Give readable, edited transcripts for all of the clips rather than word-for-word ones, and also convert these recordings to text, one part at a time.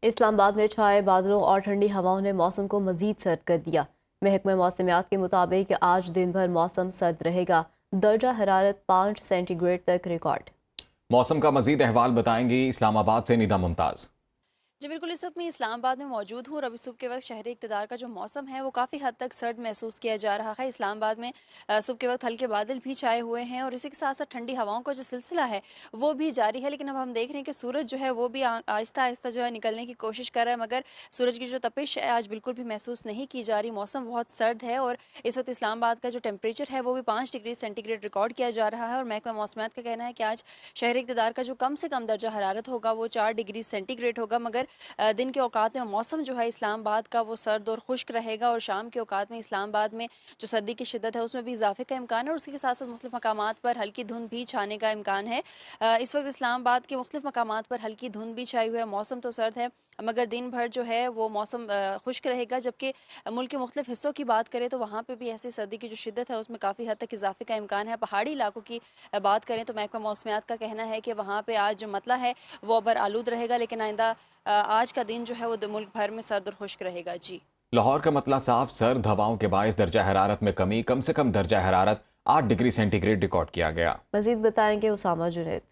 इस्लामाबाद में छाए बादलों और ठंडी हवाओं ने मौसम को मजीद सर्द कर दिया। महकमा मौसमियात के मुताबिक आज दिन भर मौसम सर्द रहेगा। दर्जा हरारत 5 सेंटीग्रेड तक रिकॉर्ड। मौसम का मजीद अहवाल बताएंगी इस्लामाबाद से निदा मुमताज़। जी बिल्कुल, इस वक्त मैं इस्लामाबाद में मौजूद हूँ और अभी सुबह के वक्त शहरी इक़्तिदार का जो मौसम है वो काफ़ी हद तक सर्द महसूस किया जा रहा है। इस्लामाबाद में सुबह के वक्त हल्के बादल भी छाए हुए हैं और इसी के साथ साथ ठंडी हवाओं का जो सिलसिला है वो भी जारी है। लेकिन अब हम देख रहे हैं कि सूरज जो है वो भी आहिस्ता आहिस्ता जो है निकलने की कोशिश कर रहा है, मगर सूरज की जो तपिश है आज बिल्कुल भी महसूस नहीं की जा रही। मौसम बहुत सर्द है और इस वक्त इस्लामाबाद का जो टेम्परेचर है वो भी 5 डिग्री सेंटीग्रेड रिकॉर्ड किया जा रहा है। और महकमा मौसमियात का कहना है कि आज शहरी इक़्तिदार का जो कम से कम दर्जा हरारत होगा वो 4 डिग्री सेंटीग्रेड होगा, मगर दिन के औकात में मौसम जो है इस्लामाबाद का वो सर्द और खुश्क रहेगा और शाम के औकात में इस्लामाबाद में जो सर्दी की शिद्दत है उसमें भी इजाफे का इम्कान है और उसके साथ साथ मुख्तलिफ मकामात पर हल्की धुंध भी छाने का इम्कान है। इस वक्त इस्लामाबाद के मुख्तलिफ मकामात पर हल्की धुंध भी छाई हुई है। मौसम तो सर्द है मगर दिन भर जो है वो मौसम खुश्क रहेगा, जबकि मुल्क के मुख्तलिफ हिस्सों की बात करें तो वहाँ पर भी ऐसी सर्दी की जो शिद्दत है उसमें काफ़ी हद तक इजाफे का इम्कान है। पहाड़ी इलाकों की बात करें तो महकमा मौसमियात का कहना है कि वहाँ पर आज जो मतला है वो अबर आलूद रहेगा, लेकिन आइंदा आज का दिन जो है वो मुल्क भर में सर्द और खुश्क रहेगा। जी, लाहौर का मतला साफ, सर्द हवाओं के बायस दर्जा हरारत में कमी, कम से कम दर्जा हरारत 8 डिग्री सेंटीग्रेड रिकॉर्ड किया गया। मजीद बताएंगे उसामा जुनैद।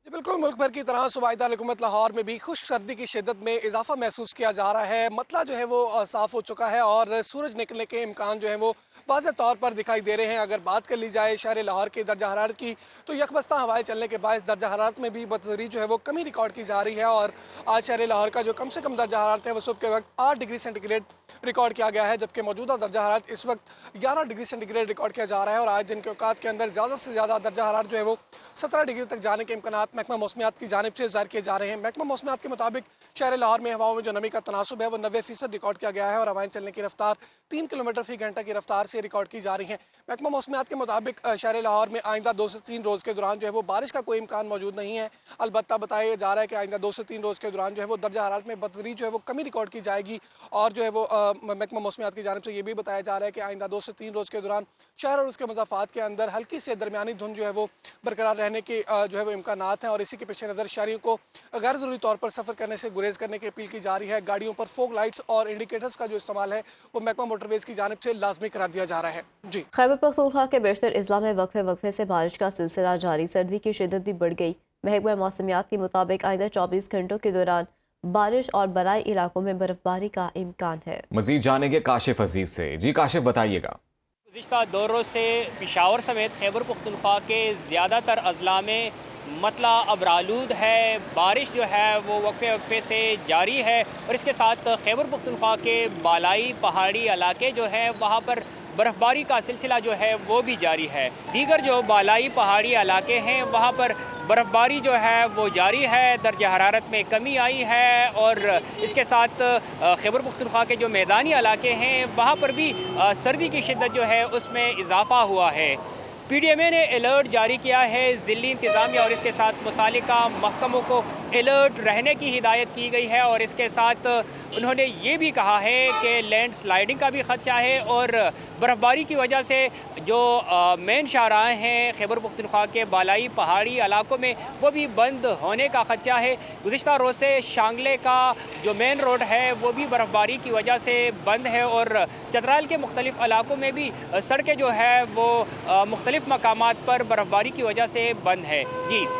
जी बिल्कुल, मुल्क भर की तरह सूबाई हुकूमत लाहौर में भी खुश्क सर्दी की शिद्दत में इजाफा महसूस किया जा रहा है। मतला जो है वो साफ हो चुका है और सूरज निकलने के इम्कान जो है वो वाज़ेह तौर पर दिखाई दे रहे हैं। अगर बात कर ली जाए शहर लाहौर के दर्जा हरारत की तो यकबस्ता हवाएं चलने के बायस दर्जा हरारत में भी बतदरीज जो है वो कमी रिकॉर्ड की जा रही है और आज शहर लाहौर का जो कम से कम दर्जा हरारत है वो सुबह के वक्त 8 डिग्री सेंटीग्रेड रिकॉर्ड किया गया है, जबकि मौजूदा दर्जा हरारत इस वक्त 11 डिग्री सेंटीग्रेड रिकॉर्ड किया जा रहा है। और आज दिन के औकात के अंदर ज़्यादा से ज़्यादा दर्जा हरारत जो है वो 17 डिग्री तक जाने के इम्कान महकमा मौसमियात की जानिब से ज़ाहिर किए जा रहे हैं। महकमा मौसमियात के मुताबिक शहर लाहौर में हवाओं में जो नमी का तनासुब है वो 90% रिकॉर्ड किया गया है और हवाएं चलने की रफ्तार 3 किलोमीटर फी घंटा की रफ्तार से रिकॉर्ड की जा रही है। महकमा मौसमियात के मुताबिक शहर लाहौर में आइंदा 2 से 3 रोज़ के दौरान जो है वो बारिश का कोई इम्कान मौजूद नहीं है। अलबत्ता बताया जा रहा है कि आइंदा 2 से 3 रोज़ के दौरान जो है वो दर्जा हरारत में बतदरीज जो है वो कमी रिकॉर्ड की जाएगी। और जो है वो महकमा मौसमियात की जानिब से ये भी बताया जा रहा है कि आइंदा 2 से 3 रोज़ के दौरान शहर और उसके मज़ाफ़ात के अंदर हल्की से दरमियानी धुंध जो है वो बरकरार रहने के जो है वो इम्कानात हैं। और इसी के पेश नज़र शहरियों को गैर ज़रूरी तौर पर सफ़र करने से गुरेज करने की अपील की जा रही है। गाड़ियों पर फोग लाइट्स और इंडिकेटर्स का जो इस्तेमाल है वो महकमा मोटरवेज़ की जानिब से लाजमी करार दिया जा रहा है। जी, खैबर पख्तूनख्वा के बेशतर अजला में वक्फे वक्फे से बारिश का सिलसिला जारी। सर्दी की शिद्दत भी बढ़ गई। महकमा मौसमियात के मुताबिक आइंदा 24 घंटों के दौरान बारिश और बराई इलाकों में बर्फबारी का इम्कान है। मजीद जानेंगे काशिफ अजीज से। जी काशिफ, बताइएगा। गुज़िश्ता 2 रोज़ से पिशावर समेत खैबर पख्तूनख्वा के ज़्यादातर अजला में मतला अबरालूद है। बारिश जो है वो वक्फे वक्फे से जारी है और इसके साथ खैबर पख्तूनख्वा के बालाई पहाड़ी इलाके जो है वहाँ पर बर्फ़बारी का सिलसिला जो है वो भी जारी है। दीगर जो बालाई पहाड़ी इलाके हैं वहाँ पर बर्फ़बारी जो है वो जारी है। दर्जा हरारत में कमी आई है और इसके साथ खैबर पख्तूनख्वा के जो मैदानी इलाके हैं वहाँ पर भी सर्दी की शिद्दत जो है उसमें इजाफ़ा हुआ है। PDMA ने अलर्ट जारी किया है। ज़िली इंतज़ामिया और इसके साथ मुतालिका महकमों को अलर्ट रहने की हिदायत की गई है और इसके साथ उन्होंने ये भी कहा है कि लैंड स्लाइडिंग का भी ख़दशा है और बर्फ़बारी की वजह से जो मेन शाहराहें हैं खैबर पख्तूनख्वा के बालाई पहाड़ी इलाकों में वो भी बंद होने का ख़दशा है। गुज़िश्ता रोज़ से शांगले का जो मेन रोड है वो भी बर्फ़बारी की वजह से बंद है और चतराल के मुख्तलिफ़ इलाकों में भी सड़कें जो है वो मुख्तलिफ़ मकामात पर बर्फ़बारी की वजह से बंद है। जी।